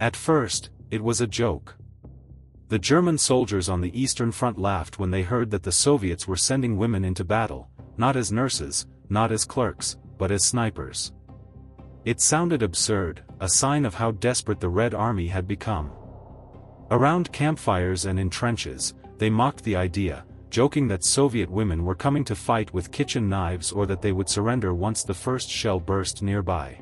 At first, it was a joke. The German soldiers on the Eastern Front laughed when they heard that the Soviets were sending women into battle, not as nurses, not as clerks, but as snipers. It sounded absurd, a sign of how desperate the Red Army had become. Around campfires and in trenches, they mocked the idea, joking that Soviet women were coming to fight with kitchen knives or that they would surrender once the first shell burst nearby.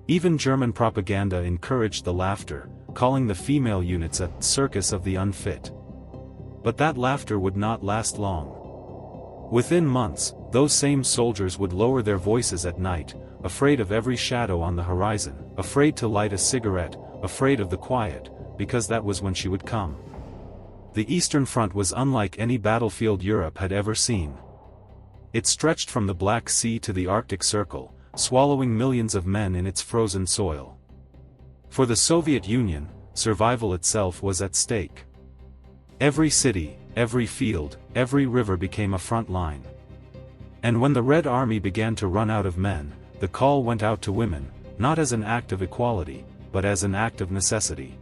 Even German propaganda encouraged the laughter, calling the female units a circus of the unfit. But that laughter would not last long. Within months, those same soldiers would lower their voices at night, afraid of every shadow on the horizon, afraid to light a cigarette, afraid of the quiet, because that was when she would come. The Eastern Front was unlike any battlefield Europe had ever seen. It stretched from the Black Sea to the Arctic Circle, swallowing millions of men in its frozen soil. For the Soviet Union, survival itself was at stake. Every city, every field, every river became a front line. And when the Red Army began to run out of men, the call went out to women, not as an act of equality, but as an act of necessity.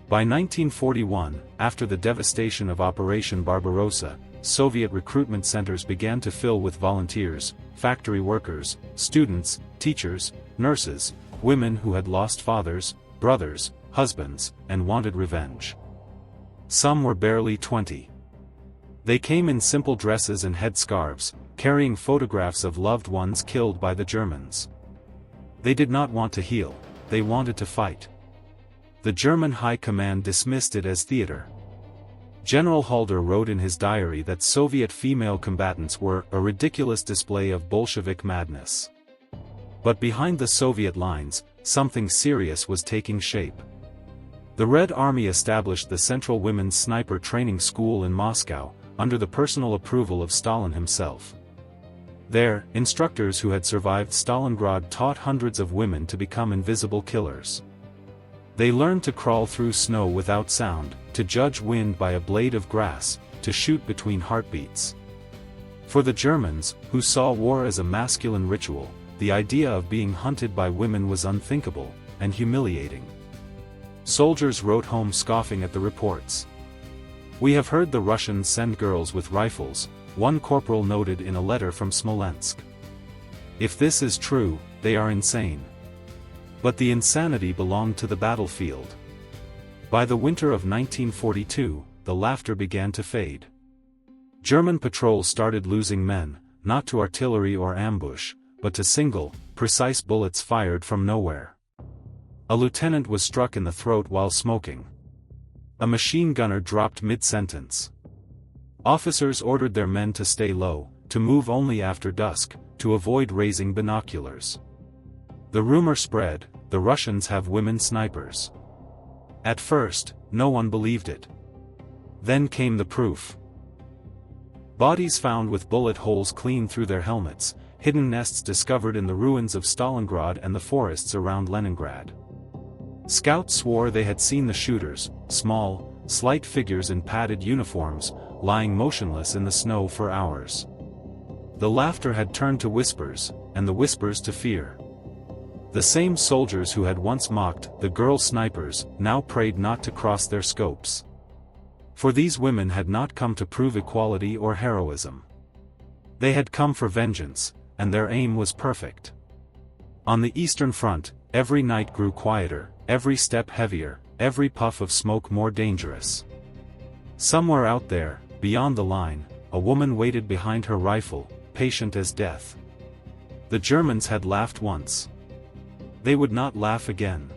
By 1941, after the devastation of Operation Barbarossa, Soviet recruitment centers began to fill with volunteers, factory workers, students, teachers, nurses, women who had lost fathers, brothers, husbands, and wanted revenge. Some were barely 20. They came in simple dresses and headscarves, carrying photographs of loved ones killed by the Germans. They did not want to heal, they wanted to fight. The German High Command dismissed it as theater. General Halder wrote in his diary that Soviet female combatants were a ridiculous display of Bolshevik madness. But behind the Soviet lines, something serious was taking shape. The Red Army established the Central Women's Sniper Training School in Moscow, under the personal approval of Stalin himself. There, instructors who had survived Stalingrad taught hundreds of women to become invisible killers. They learned to crawl through snow without sound, to judge wind by a blade of grass, to shoot between heartbeats. For the Germans, who saw war as a masculine ritual, the idea of being hunted by women was unthinkable, and humiliating. Soldiers wrote home scoffing at the reports. "We have heard the Russians send girls with rifles," one corporal noted in a letter from Smolensk. "If this is true, they are insane." But the insanity belonged to the battlefield. By the winter of 1942, the laughter began to fade. German patrols started losing men, not to artillery or ambush, but to single, precise bullets fired from nowhere. A lieutenant was struck in the throat while smoking. A machine gunner dropped mid-sentence. Officers ordered their men to stay low, to move only after dusk, to avoid raising binoculars. The rumor spread, the Russians have women snipers. At first, no one believed it. Then came the proof. Bodies found with bullet holes clean through their helmets, hidden nests discovered in the ruins of Stalingrad and the forests around Leningrad. Scouts swore they had seen the shooters, small, slight figures in padded uniforms, lying motionless in the snow for hours. The laughter had turned to whispers, and the whispers to fear. The same soldiers who had once mocked the girl snipers now prayed not to cross their scopes. For these women had not come to prove equality or heroism. They had come for vengeance, and their aim was perfect. On the Eastern Front, every night grew quieter, every step heavier, every puff of smoke more dangerous. Somewhere out there, beyond the line, a woman waited behind her rifle, patient as death. The Germans had laughed once. They would not laugh again.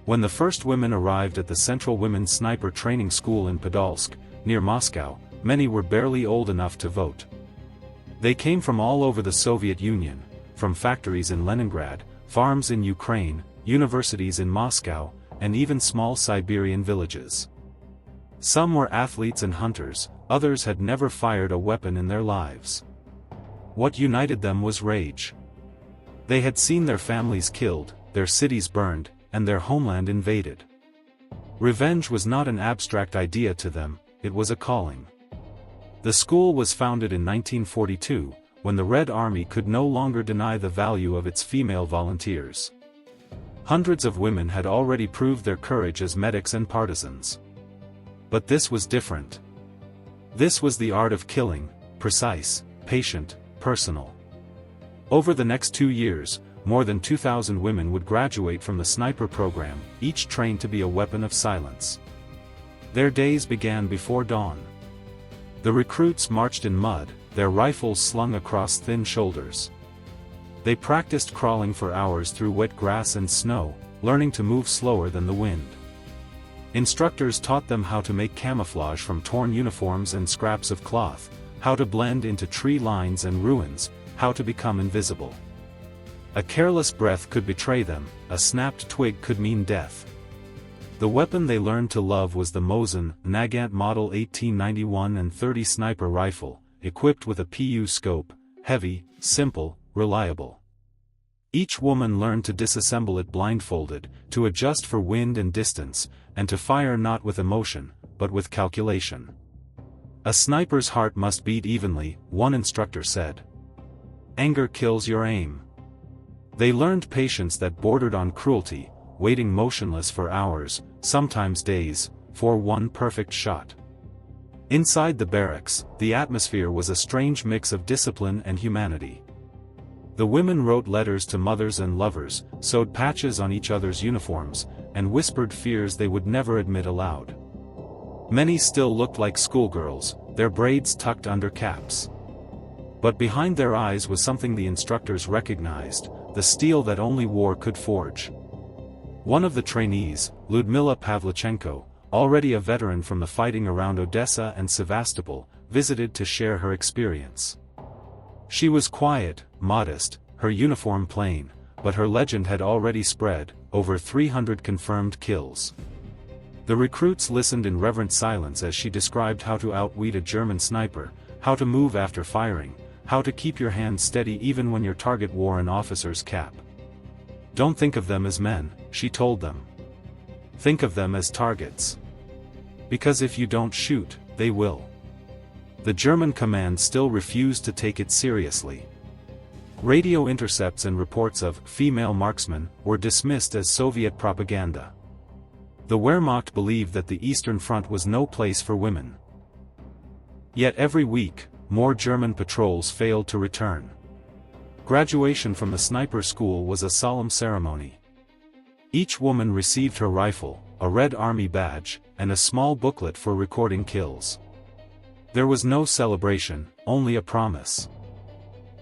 When the first women arrived at the Central Women's Sniper Training School in Podolsk, near Moscow, many were barely old enough to vote. They came from all over the Soviet Union, from factories in Leningrad, farms in Ukraine, universities in Moscow, and even small Siberian villages. Some were athletes and hunters, others had never fired a weapon in their lives. What united them was rage. They had seen their families killed, their cities burned, and their homeland invaded. Revenge was not an abstract idea to them, it was a calling. The school was founded in 1942, when the Red Army could no longer deny the value of its female volunteers. Hundreds of women had already proved their courage as medics and partisans. But this was different. This was the art of killing, precise, patient, personal. Over the next 2 years, more than 2,000 women would graduate from the sniper program, each trained to be a weapon of silence. Their days began before dawn. The recruits marched in mud, their rifles slung across thin shoulders. They practiced crawling for hours through wet grass and snow, learning to move slower than the wind. Instructors taught them how to make camouflage from torn uniforms and scraps of cloth, how to blend into tree lines and ruins, how to become invisible. A careless breath could betray them, a snapped twig could mean death. The weapon they learned to love was the Mosin Nagant Model 1891 and 30 sniper rifle, equipped with a PU scope, heavy, simple, reliable. Each woman learned to disassemble it blindfolded, to adjust for wind and distance, and to fire not with emotion, but with calculation. A sniper's heart must beat evenly, one instructor said. Anger kills your aim. They learned patience that bordered on cruelty, waiting motionless for hours, sometimes days, for one perfect shot. Inside the barracks, the atmosphere was a strange mix of discipline and humanity. The women wrote letters to mothers and lovers, sewed patches on each other's uniforms, and whispered fears they would never admit aloud. Many still looked like schoolgirls, their braids tucked under caps. But behind their eyes was something the instructors recognized, the steel that only war could forge. One of the trainees, Lyudmila Pavlichenko, already a veteran from the fighting around Odessa and Sevastopol, visited to share her experience. She was quiet, modest, her uniform plain, but her legend had already spread, over 300 confirmed kills. The recruits listened in reverent silence as she described how to outwit a German sniper, how to move after firing, how to keep your hand steady even when your target wore an officer's cap. Don't think of them as men, she told them. Think of them as targets. Because if you don't shoot, they will. The German command still refused to take it seriously. Radio intercepts and reports of female marksmen were dismissed as Soviet propaganda. The Wehrmacht believed that the Eastern Front was no place for women. Yet every week, more German patrols failed to return. Graduation from the sniper school was a solemn ceremony. Each woman received her rifle, a Red Army badge, and a small booklet for recording kills. There was no celebration, only a promise.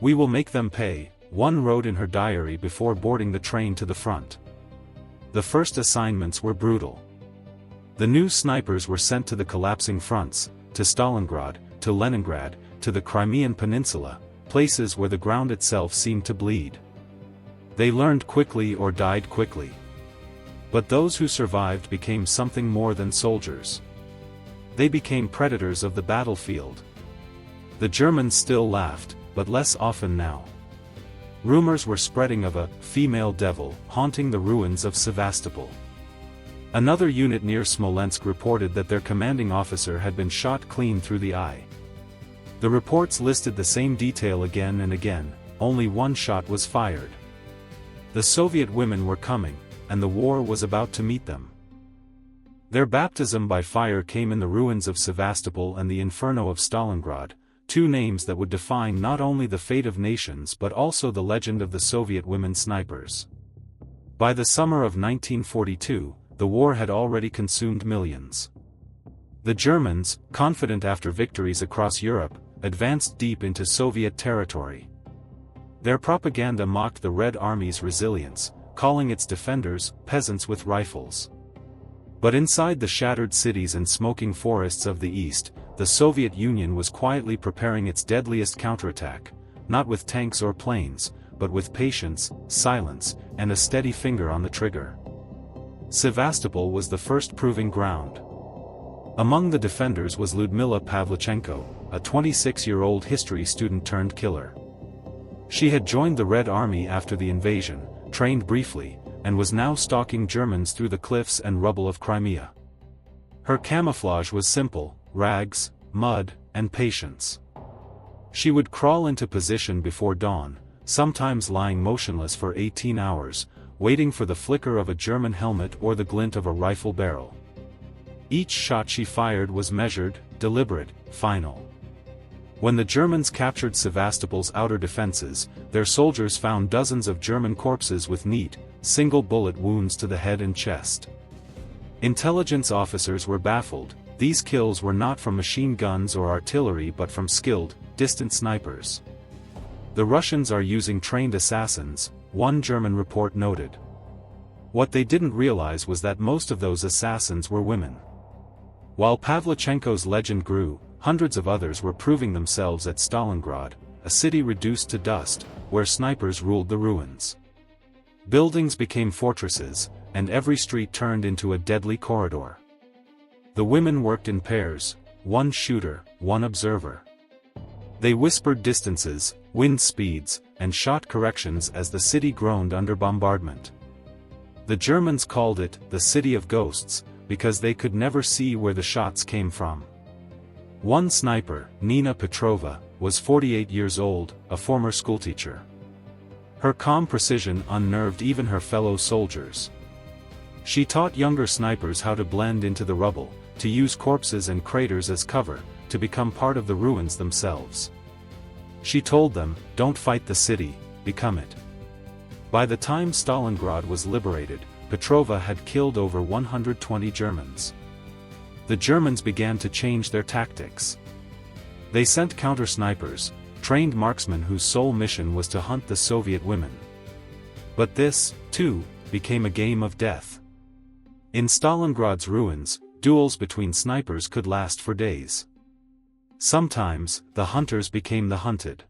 We will make them pay, one wrote in her diary before boarding the train to the front. The first assignments were brutal. The new snipers were sent to the collapsing fronts, to Stalingrad, to Leningrad, to the Crimean Peninsula, places where the ground itself seemed to bleed. They learned quickly or died quickly. But those who survived became something more than soldiers. They became predators of the battlefield. The Germans still laughed, but less often now. Rumors were spreading of a female devil haunting the ruins of Sevastopol. Another unit near Smolensk reported that their commanding officer had been shot clean through the eye. The reports listed the same detail again and again, only one shot was fired. The Soviet women were coming, and the war was about to meet them. Their baptism by fire came in the ruins of Sevastopol and the inferno of Stalingrad, two names that would define not only the fate of nations but also the legend of the Soviet women snipers. By the summer of 1942, the war had already consumed millions. The Germans, confident after victories across Europe, advanced deep into Soviet territory. Their propaganda mocked the Red Army's resilience, calling its defenders peasants with rifles. But inside the shattered cities and smoking forests of the East, the Soviet Union was quietly preparing its deadliest counterattack, not with tanks or planes, but with patience, silence, and a steady finger on the trigger. Sevastopol was the first proving ground. Among the defenders was Lyudmila Pavlichenko, a 26-year-old history student turned killer. She had joined the Red Army after the invasion, trained briefly, and was now stalking Germans through the cliffs and rubble of Crimea. Her camouflage was simple: rags, mud, and patience. She would crawl into position before dawn, sometimes lying motionless for 18 hours, waiting for the flicker of a German helmet or the glint of a rifle barrel. Each shot she fired was measured, deliberate, final. When the Germans captured Sevastopol's outer defenses, their soldiers found dozens of German corpses with neat, single-bullet wounds to the head and chest. Intelligence officers were baffled. These kills were not from machine guns or artillery but from skilled, distant snipers. The Russians are using trained assassins, one German report noted. What they didn't realize was that most of those assassins were women. While Pavlichenko's legend grew, hundreds of others were proving themselves at Stalingrad, a city reduced to dust, where snipers ruled the ruins. Buildings became fortresses, and every street turned into a deadly corridor. The women worked in pairs, one shooter, one observer. They whispered distances, wind speeds, and shot corrections as the city groaned under bombardment. The Germans called it the City of Ghosts, because they could never see where the shots came from. One sniper, Nina Petrova, was 48 years old, a former schoolteacher. Her calm precision unnerved even her fellow soldiers. She taught younger snipers how to blend into the rubble, to use corpses and craters as cover, to become part of the ruins themselves. She told them, "Don't fight the city, become it." By the time Stalingrad was liberated, Petrova had killed over 120 Germans. The Germans began to change their tactics. They sent counter-snipers, trained marksmen whose sole mission was to hunt the Soviet women. But this, too, became a game of death. In Stalingrad's ruins, duels between snipers could last for days. Sometimes, the hunters became the hunted.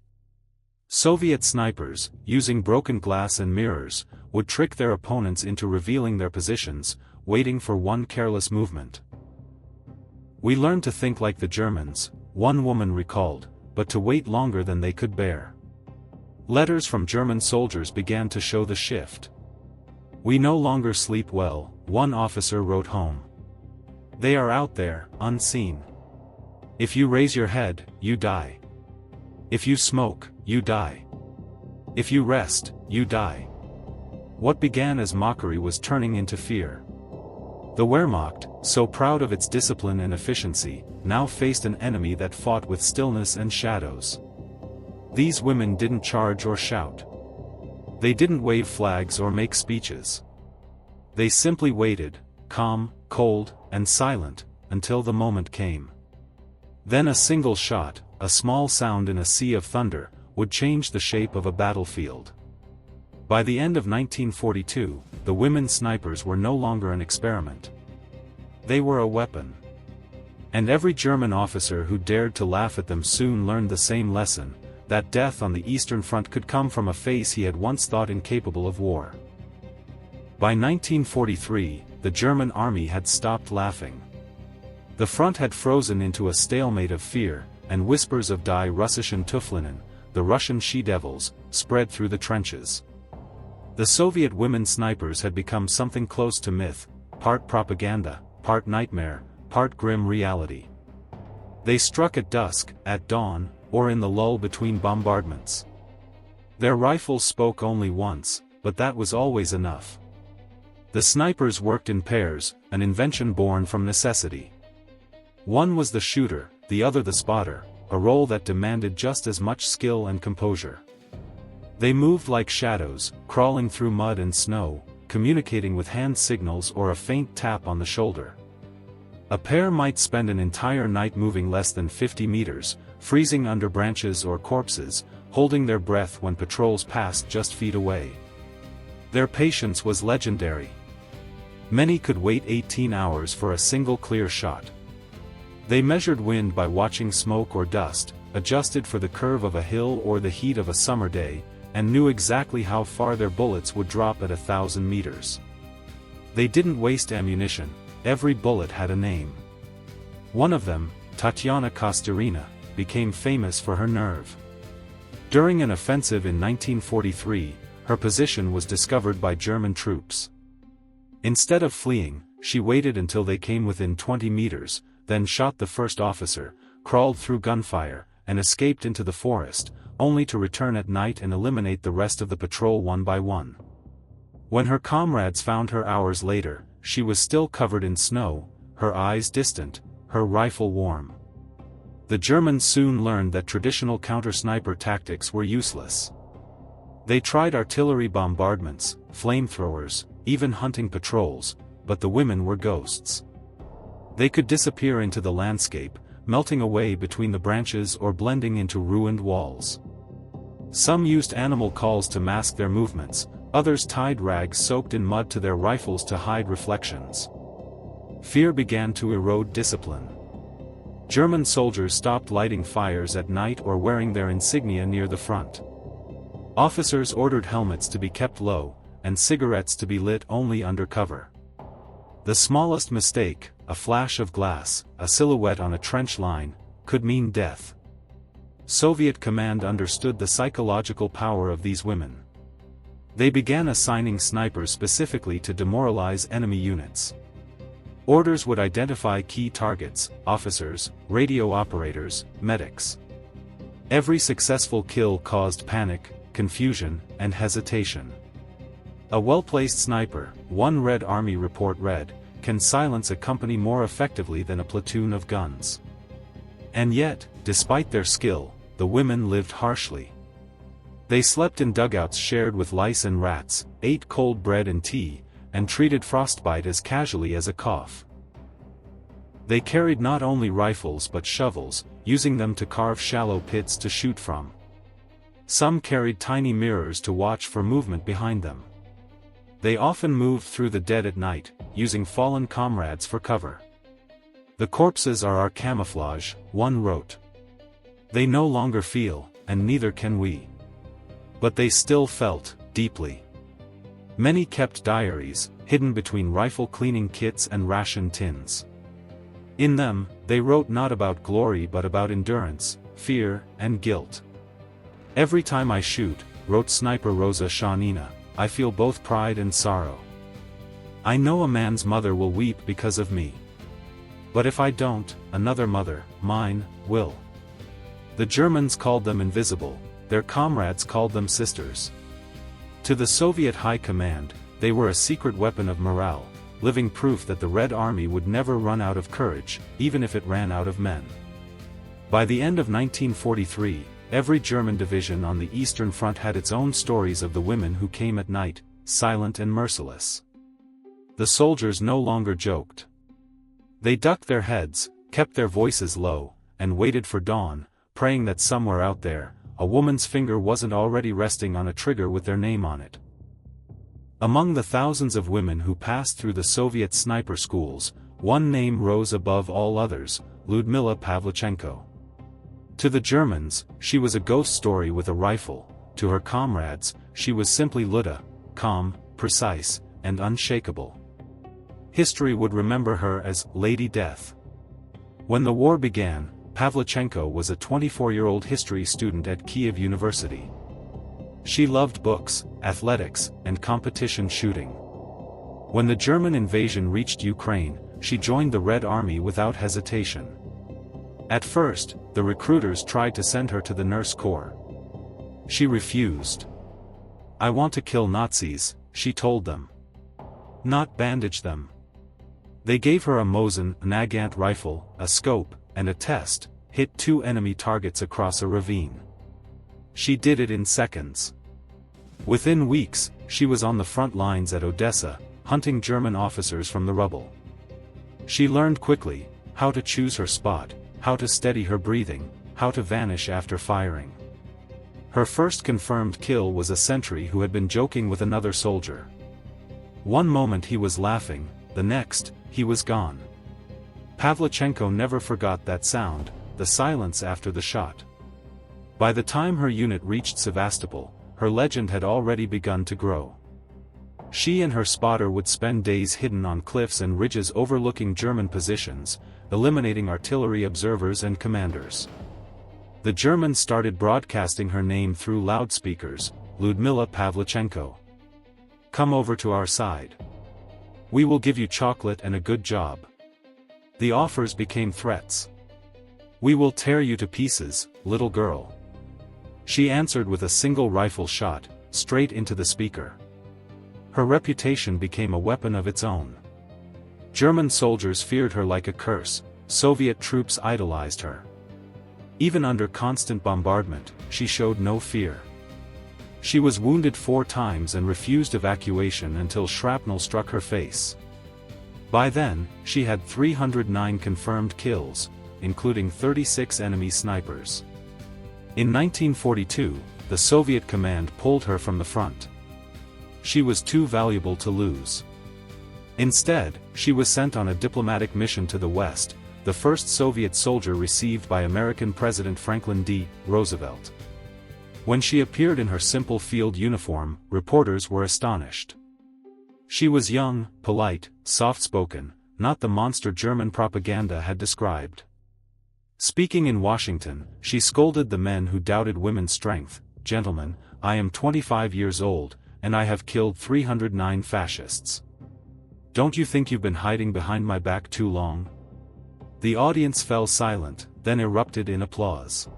Soviet snipers, using broken glass and mirrors, would trick their opponents into revealing their positions, waiting for one careless movement. "We learned to think like the Germans," one woman recalled, "but to wait longer than they could bear." Letters from German soldiers began to show the shift. "We no longer sleep well," one officer wrote home. "They are out there, unseen. If you raise your head, you die. If you smoke, you die. If you rest, you die." What began as mockery was turning into fear. The Wehrmacht, so proud of its discipline and efficiency, now faced an enemy that fought with stillness and shadows. These women didn't charge or shout. They didn't wave flags or make speeches. They simply waited, calm, cold, and silent, until the moment came. Then a single shot, a small sound in a sea of thunder, would change the shape of a battlefield. By the end of 1942, the women snipers were no longer an experiment. They were a weapon. And every German officer who dared to laugh at them soon learned the same lesson, that death on the Eastern Front could come from a face he had once thought incapable of war. By 1943, the German army had stopped laughing. The front had frozen into a stalemate of fear, and whispers of Die Russischen Tüpfelinnen, the Russian she-devils, spread through the trenches. The Soviet women snipers had become something close to myth, part propaganda, part nightmare, part grim reality. They struck at dusk, at dawn, or in the lull between bombardments. Their rifles spoke only once, but that was always enough. The snipers worked in pairs, an invention born from necessity. One was the shooter, the other the spotter, a role that demanded just as much skill and composure. They moved like shadows, crawling through mud and snow, communicating with hand signals or a faint tap on the shoulder. A pair might spend an entire night moving less than 50 meters, freezing under branches or corpses, holding their breath when patrols passed just feet away. Their patience was legendary. Many could wait 18 hours for a single clear shot. They measured wind by watching smoke or dust, adjusted for the curve of a hill or the heat of a summer day, and knew exactly how far their bullets would drop at 1,000 meters. They didn't waste ammunition, every bullet had a name. One of them, Tatyana Kosterina, became famous for her nerve. During an offensive in 1943, her position was discovered by German troops. Instead of fleeing, she waited until they came within 20 meters, then shot the first officer, crawled through gunfire, and escaped into the forest, only to return at night and eliminate the rest of the patrol one by one. When her comrades found her hours later, she was still covered in snow, her eyes distant, her rifle warm. The Germans soon learned that traditional counter-sniper tactics were useless. They tried artillery bombardments, flamethrowers, even hunting patrols, but the women were ghosts. They could disappear into the landscape, melting away between the branches or blending into ruined walls. Some used animal calls to mask their movements, others tied rags soaked in mud to their rifles to hide reflections. Fear began to erode discipline. German soldiers stopped lighting fires at night or wearing their insignia near the front. Officers ordered helmets to be kept low, and cigarettes to be lit only under cover. The smallest mistake, a flash of glass, a silhouette on a trench line, could mean death. Soviet command understood the psychological power of these women. They began assigning snipers specifically to demoralize enemy units. Orders would identify key targets, officers, radio operators, medics. Every successful kill caused panic, confusion, and hesitation. A well-placed sniper, one Red Army report read, can silence a company more effectively than a platoon of guns. And yet, despite their skill, the women lived harshly. They slept in dugouts shared with lice and rats, ate cold bread and tea, and treated frostbite as casually as a cough. They carried not only rifles but shovels, using them to carve shallow pits to shoot from. Some carried tiny mirrors to watch for movement behind them. They often moved through the dead at night, using fallen comrades for cover. "The corpses are our camouflage," one wrote. "They no longer feel, and neither can we." But they still felt, deeply. Many kept diaries, hidden between rifle cleaning kits and ration tins. In them, they wrote not about glory but about endurance, fear, and guilt. "Every time I shoot," wrote sniper Rosa Shanina, "I feel both pride and sorrow. I know a man's mother will weep because of me. But if I don't, another mother, mine, will." The Germans called them invisible, their comrades called them sisters. To the Soviet High Command, they were a secret weapon of morale, living proof that the Red Army would never run out of courage, even if it ran out of men. By the end of 1943, every German division on the Eastern Front had its own stories of the women who came at night, silent and merciless. The soldiers no longer joked. They ducked their heads, kept their voices low, and waited for dawn, praying that somewhere out there, a woman's finger wasn't already resting on a trigger with their name on it. Among the thousands of women who passed through the Soviet sniper schools, one name rose above all others, Lyudmila Pavlichenko. To the Germans, she was a ghost story with a rifle. To her comrades, she was simply Luda, calm, precise, and unshakable. History would remember her as Lady Death. When the war began, Pavlichenko was a 24-year-old history student at Kyiv University. She loved books, athletics, and competition shooting. When the German invasion reached Ukraine, she joined the Red Army without hesitation. At first, the recruiters tried to send her to the Nurse Corps. She refused. "I want to kill Nazis," she told them. "Not bandage them." They gave her a Mosin Nagant rifle, a scope, and a test, hit 2 enemy targets across a ravine. She did it in seconds. Within weeks, she was on the front lines at Odessa, hunting German officers from the rubble. She learned quickly how to choose her spot, how to steady her breathing, how to vanish after firing. Her first confirmed kill was a sentry who had been joking with another soldier. One moment he was laughing, the next, he was gone. Pavlichenko never forgot that sound, the silence after the shot. By the time her unit reached Sevastopol, her legend had already begun to grow. She and her spotter would spend days hidden on cliffs and ridges overlooking German positions, eliminating artillery observers and commanders. The Germans started broadcasting her name through loudspeakers, Lyudmila Pavlichenko. "Come over to our side. We will give you chocolate and a good job." The offers became threats. "We will tear you to pieces, little girl." She answered with a single rifle shot, straight into the speaker. Her reputation became a weapon of its own. German soldiers feared her like a curse, Soviet troops idolized her. Even under constant bombardment, she showed no fear. She was wounded 4 times and refused evacuation until shrapnel struck her face. By then, she had 309 confirmed kills, including 36 enemy snipers. In 1942, the Soviet command pulled her from the front. She was too valuable to lose. Instead, she was sent on a diplomatic mission to the West, the first Soviet soldier received by American President Franklin D. Roosevelt. When she appeared in her simple field uniform, reporters were astonished. She was young, polite, soft-spoken, not the monster German propaganda had described. Speaking in Washington, she scolded the men who doubted women's strength. "Gentlemen, I am 25 years old, and I have killed 309 fascists. Don't you think you've been hiding behind my back too long?" The audience fell silent, then erupted in applause.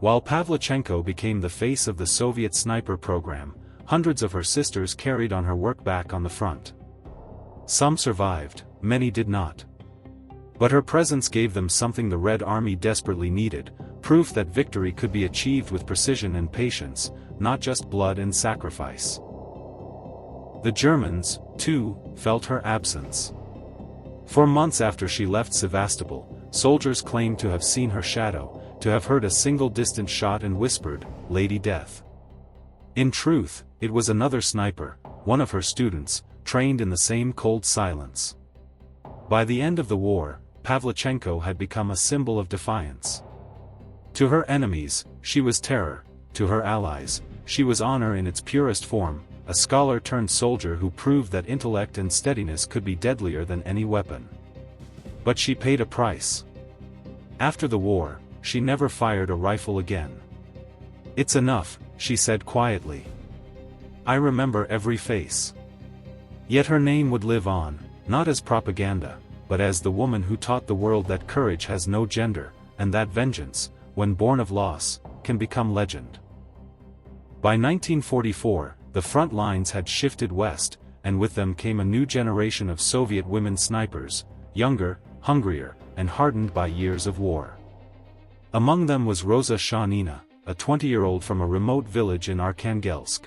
While Pavlichenko became the face of the Soviet sniper program, hundreds of her sisters carried on her work back on the front. Some survived, many did not. But her presence gave them something the Red Army desperately needed, proof that victory could be achieved with precision and patience, not just blood and sacrifice. The Germans, too, felt her absence. For months after she left Sevastopol, soldiers claimed to have seen her shadow, to have heard a single distant shot and whispered, "Lady Death." In truth, it was another sniper, one of her students, trained in the same cold silence. By the end of the war, Pavlichenko had become a symbol of defiance. To her enemies, she was terror; to her allies, she was honor in its purest form, a scholar turned soldier who proved that intellect and steadiness could be deadlier than any weapon. But she paid a price. After the war, she never fired a rifle again. "It's enough," she said quietly. "I remember every face." Yet her name would live on, not as propaganda, but as the woman who taught the world that courage has no gender, and that vengeance, when born of loss, can become legend. By 1944, the front lines had shifted west, and with them came a new generation of Soviet women snipers, younger, hungrier, and hardened by years of war. Among them was Rosa Shawnina, a 20-year-old from a remote village in Arkhangelsk.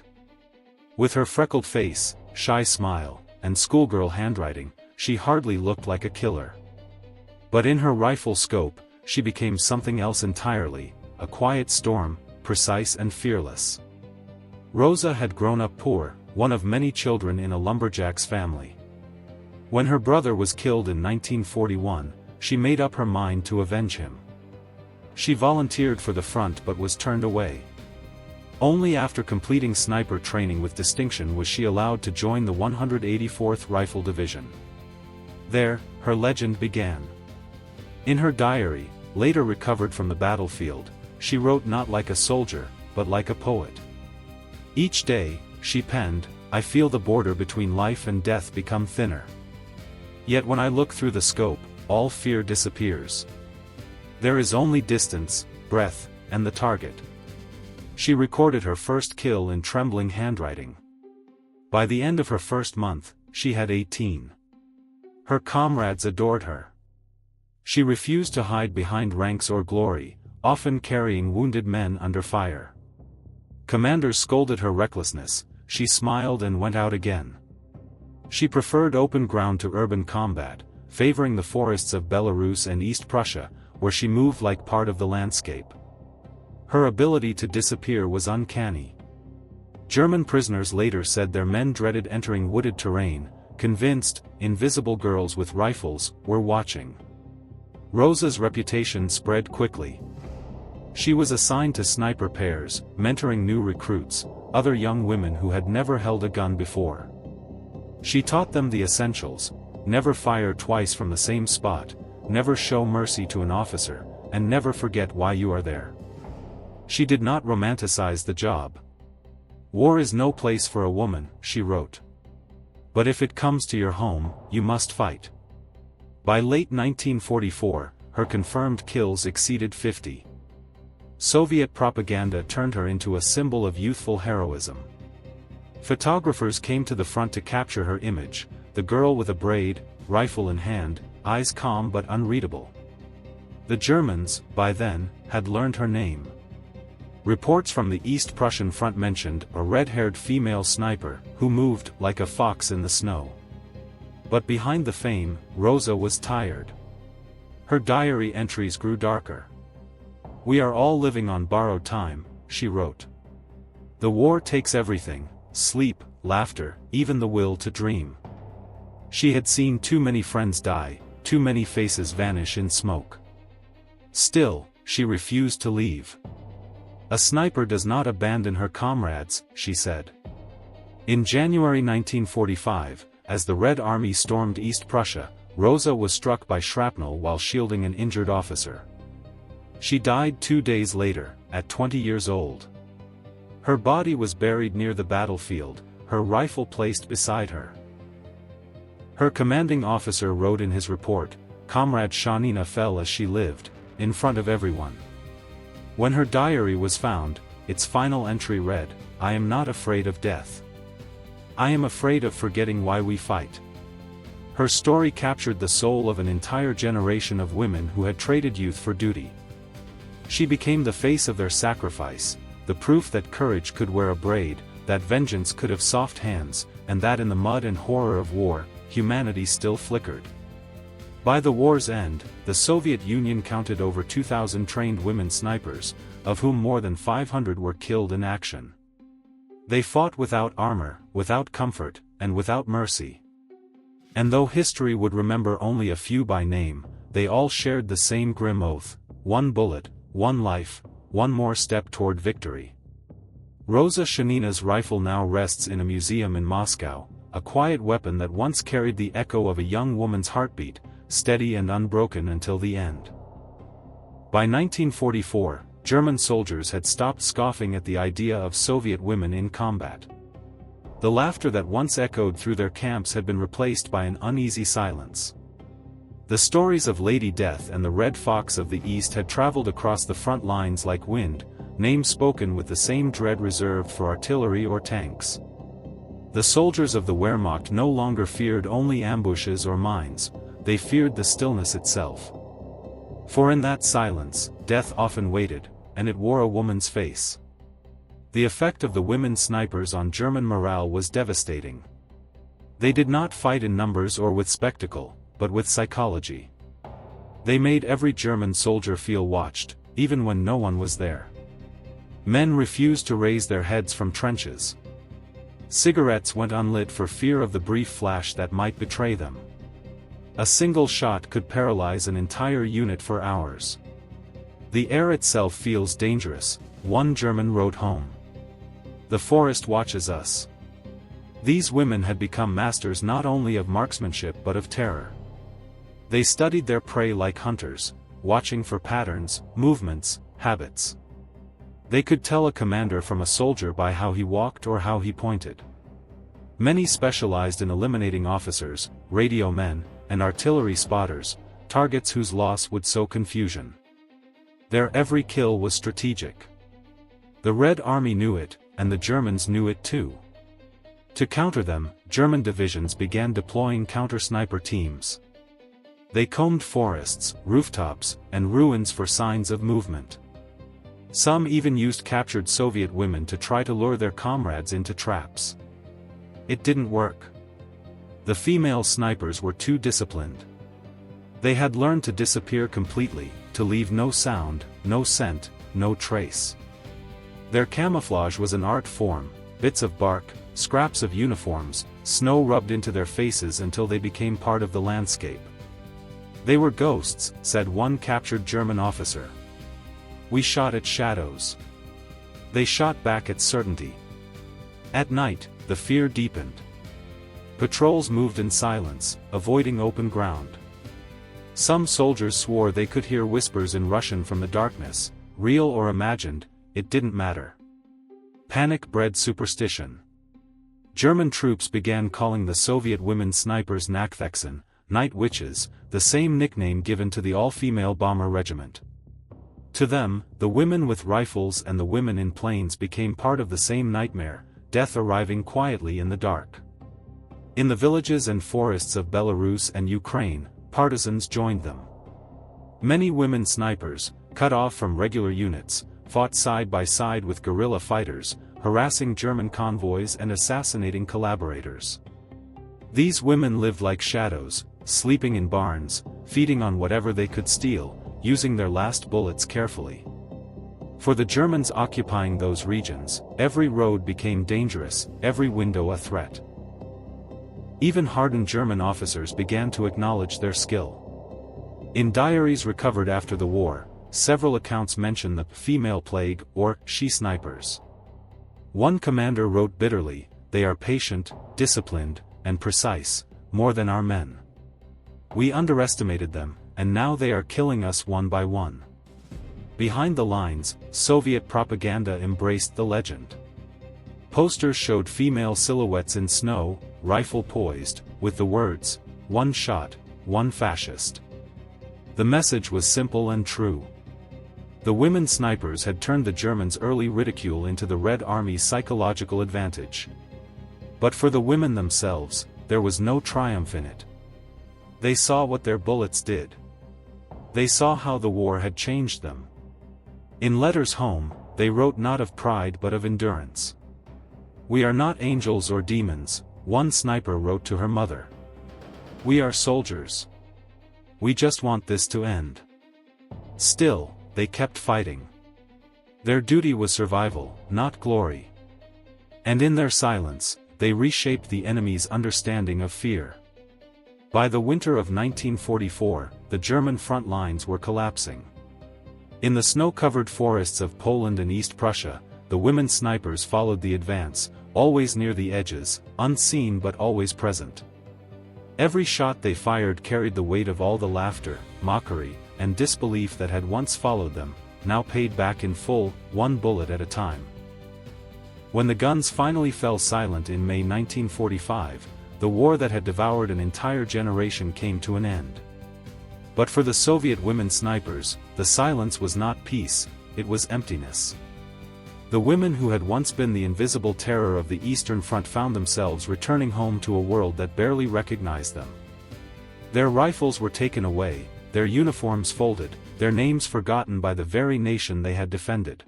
With her freckled face, shy smile, and schoolgirl handwriting, she hardly looked like a killer. But in her rifle scope, she became something else entirely, a quiet storm, precise and fearless. Rosa had grown up poor, one of many children in a lumberjack's family. When her brother was killed in 1941, she made up her mind to avenge him. She volunteered for the front but was turned away. Only after completing sniper training with distinction was she allowed to join the 184th Rifle Division. There, her legend began. In her diary, later recovered from the battlefield, she wrote not like a soldier, but like a poet. Each day, she penned, "I feel the border between life and death become thinner. Yet when I look through the scope, all fear disappears. There is only distance, breath, and the target." She recorded her first kill in trembling handwriting. By the end of her first month, she had 18. Her comrades adored her. She refused to hide behind ranks or glory, often carrying wounded men under fire. Commanders scolded her recklessness; she smiled and went out again. She preferred open ground to urban combat, favoring the forests of Belarus and East Prussia, where she moved like part of the landscape. Her ability to disappear was uncanny. German prisoners later said their men dreaded entering wooded terrain, convinced invisible girls with rifles were watching. Rosa's reputation spread quickly. She was assigned to sniper pairs, mentoring new recruits, other young women who had never held a gun before. She taught them the essentials: never fire twice from the same spot, never show mercy to an officer, and never forget why you are there. She did not romanticize the job. "War is no place for a woman," she wrote. "But if it comes to your home, you must fight." By late 1944, her confirmed kills exceeded 50. Soviet propaganda turned her into a symbol of youthful heroism. Photographers came to the front to capture her image, the girl with a braid, rifle in hand, eyes calm but unreadable. The Germans, by then, had learned her name. Reports from the East Prussian front mentioned a red-haired female sniper, who moved like a fox in the snow. But behind the fame, Rosa was tired. Her diary entries grew darker. "We are all living on borrowed time," she wrote. "The war takes everything, sleep, laughter, even the will to dream." She had seen too many friends die, too many faces vanish in smoke. Still, she refused to leave. "A sniper does not abandon her comrades," she said. In January 1945, as the Red Army stormed East Prussia, Rosa was struck by shrapnel while shielding an injured officer. She died 2 days later, at 20 years old. Her body was buried near the battlefield, her rifle placed beside her. Her commanding officer wrote in his report, "Comrade Shanina fell as she lived, in front of everyone." When her diary was found, its final entry read, "I am not afraid of death. I am afraid of forgetting why we fight." Her story captured the soul of an entire generation of women who had traded youth for duty. She became the face of their sacrifice, the proof that courage could wear a braid, that vengeance could have soft hands, and that in the mud and horror of war, humanity still flickered. By the war's end, the Soviet Union counted over 2,000 trained women snipers, of whom more than 500 were killed in action. They fought without armor, without comfort, and without mercy. And though history would remember only a few by name, they all shared the same grim oath: one bullet, one life, one more step toward victory. Rosa Shanina's rifle now rests in a museum in Moscow, a quiet weapon that once carried the echo of a young woman's heartbeat, steady and unbroken until the end. By 1944, German soldiers had stopped scoffing at the idea of Soviet women in combat. The laughter that once echoed through their camps had been replaced by an uneasy silence. The stories of Lady Death and the Red Fox of the East had traveled across the front lines like wind, names spoken with the same dread reserved for artillery or tanks. The soldiers of the Wehrmacht no longer feared only ambushes or mines, they feared the stillness itself. For in that silence, death often waited, and it wore a woman's face. The effect of the women snipers on German morale was devastating. They did not fight in numbers or with spectacle, but with psychology. They made every German soldier feel watched, even when no one was there. Men refused to raise their heads from trenches. Cigarettes went unlit for fear of the brief flash that might betray them. A single shot could paralyze an entire unit for hours. "The air itself feels dangerous," one German wrote home. "The forest watches us." These women had become masters not only of marksmanship but of terror. They studied their prey like hunters, watching for patterns, movements, habits. They could tell a commander from a soldier by how he walked or how he pointed. Many specialized in eliminating officers, radio men, and artillery spotters, targets whose loss would sow confusion. Their every kill was strategic. The Red Army knew it, and the Germans knew it too. To counter them, German divisions began deploying counter-sniper teams. They combed forests, rooftops, and ruins for signs of movement. Some even used captured Soviet women to try to lure their comrades into traps. It didn't work. The female snipers were too disciplined. They had learned to disappear completely, to leave no sound, no scent, no trace. Their camouflage was an art form: bits of bark, scraps of uniforms, snow rubbed into their faces until they became part of the landscape. "They were ghosts," said one captured German officer. "We shot at shadows. They shot back at certainty." At night, the fear deepened. Patrols moved in silence, avoiding open ground. Some soldiers swore they could hear whispers in Russian from the darkness, real or imagined, it didn't matter. Panic bred superstition. German troops began calling the Soviet women snipers Nachthexen, night witches, the same nickname given to the all-female bomber regiment. To them, the women with rifles and the women in planes became part of the same nightmare, death arriving quietly in the dark. In the villages and forests of Belarus and Ukraine, partisans joined them. Many women snipers, cut off from regular units, fought side by side with guerrilla fighters, harassing German convoys and assassinating collaborators. These women lived like shadows, sleeping in barns, feeding on whatever they could steal, using their last bullets carefully. For the Germans occupying those regions, every road became dangerous, every window a threat. Even hardened German officers began to acknowledge their skill. In diaries recovered after the war, several accounts mention the female plague or she-snipers. One commander wrote bitterly, "They are patient, disciplined, and precise, more than our men. We underestimated them, and now they are killing us one by one." Behind the lines, Soviet propaganda embraced the legend. Posters showed female silhouettes in snow, rifle poised, with the words, "One shot, one fascist." The message was simple and true. The women snipers had turned the Germans' early ridicule into the Red Army's psychological advantage. But for the women themselves, there was no triumph in it. They saw what their bullets did. They saw how the war had changed them. In letters home, they wrote not of pride but of endurance. "We are not angels or demons," one sniper wrote to her mother. "We are soldiers. We just want this to end." Still, they kept fighting. Their duty was survival, not glory. And in their silence, they reshaped the enemy's understanding of fear. By the winter of 1944, the German front lines were collapsing. In the snow-covered forests of Poland and East Prussia, the women snipers followed the advance, always near the edges, unseen but always present. Every shot they fired carried the weight of all the laughter, mockery, and disbelief that had once followed them, now paid back in full, one bullet at a time. When the guns finally fell silent in May 1945, the war that had devoured an entire generation came to an end. But for the Soviet women snipers, the silence was not peace, it was emptiness. The women who had once been the invisible terror of the Eastern Front found themselves returning home to a world that barely recognized them. Their rifles were taken away, their uniforms folded, their names forgotten by the very nation they had defended.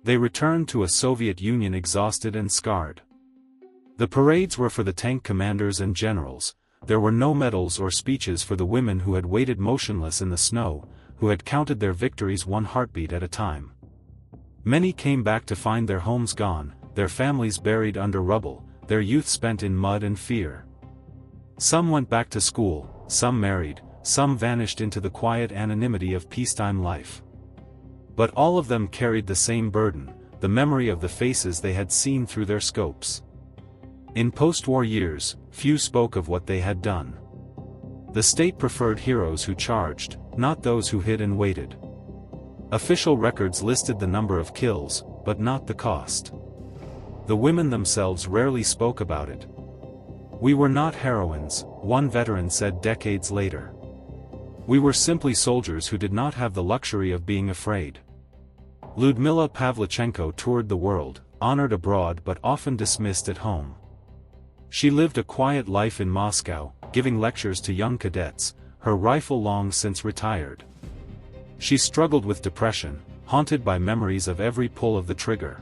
They returned to a Soviet Union exhausted and scarred. The parades were for the tank commanders and generals. There were no medals or speeches for the women who had waited motionless in the snow, who had counted their victories one heartbeat at a time. Many came back to find their homes gone, their families buried under rubble, their youth spent in mud and fear. Some went back to school, some married, some vanished into the quiet anonymity of peacetime life. But all of them carried the same burden, the memory of the faces they had seen through their scopes. In post-war years, few spoke of what they had done. The state preferred heroes who charged, not those who hid and waited. Official records listed the number of kills, but not the cost. The women themselves rarely spoke about it. "We were not heroines," one veteran said decades later. "We were simply soldiers who did not have the luxury of being afraid." Lyudmila Pavlichenko toured the world, honored abroad but often dismissed at home. She lived a quiet life in Moscow, giving lectures to young cadets, her rifle long since retired. She struggled with depression, haunted by memories of every pull of the trigger.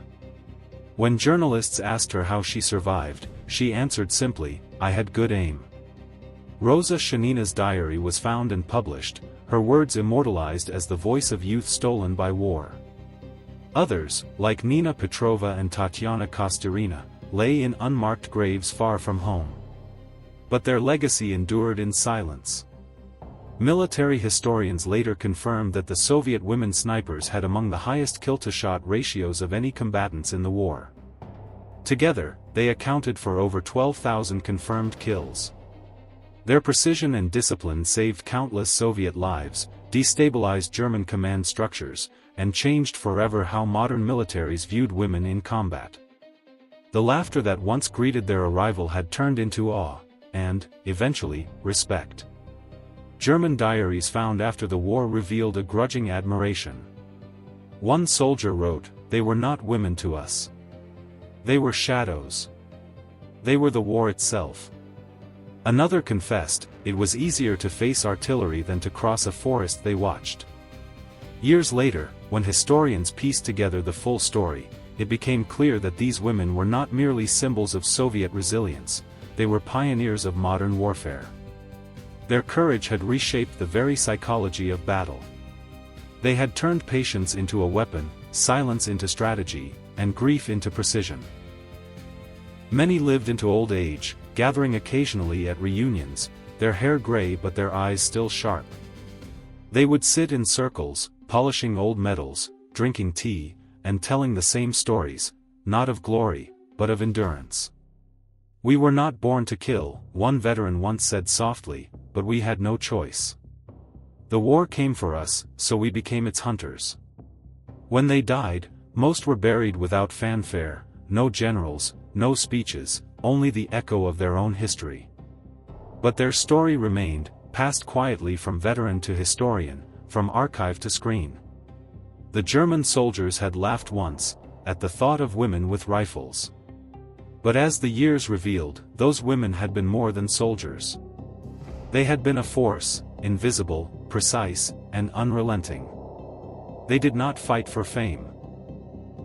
When journalists asked her how she survived, she answered simply, "I had good aim." Rosa Shanina's diary was found and published, her words immortalized as the voice of youth stolen by war. Others, like Nina Petrova and Tatyana Kosturina, lay in unmarked graves far from home. But their legacy endured in silence. Military historians later confirmed that the Soviet women snipers had among the highest kill-to-shot ratios of any combatants in the war. Together, they accounted for over 12,000 confirmed kills. Their precision and discipline saved countless Soviet lives, destabilized German command structures, and changed forever how modern militaries viewed women in combat. The laughter that once greeted their arrival had turned into awe, and, eventually, respect. German diaries found after the war revealed a grudging admiration. One soldier wrote, "They were not women to us. They were shadows. They were the war itself. Another confessed, it was easier to face artillery than to cross a forest they watched. Years later, when historians pieced together the full story, it became clear that these women were not merely symbols of Soviet resilience, they were pioneers of modern warfare. Their courage had reshaped the very psychology of battle. They had turned patience into a weapon, silence into strategy, and grief into precision. Many lived into old age, gathering occasionally at reunions, their hair gray but their eyes still sharp. They would sit in circles, polishing old medals, drinking tea, and telling the same stories, not of glory, but of endurance. "We were not born to kill," one veteran once said softly, "but we had no choice. The war came for us, so we became its hunters." When they died, most were buried without fanfare, no generals, no speeches, only the echo of their own history. But their story remained, passed quietly from veteran to historian, from archive to screen. The German soldiers had laughed once, at the thought of women with rifles. But as the years revealed, those women had been more than soldiers. They had been a force, invisible, precise, and unrelenting. They did not fight for fame.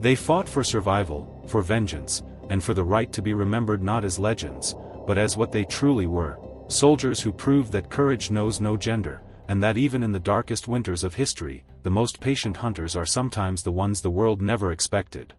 They fought for survival, for vengeance, and for the right to be remembered not as legends, but as what they truly were, soldiers who proved that courage knows no gender, and that even in the darkest winters of history, the most patient hunters are sometimes the ones the world never expected.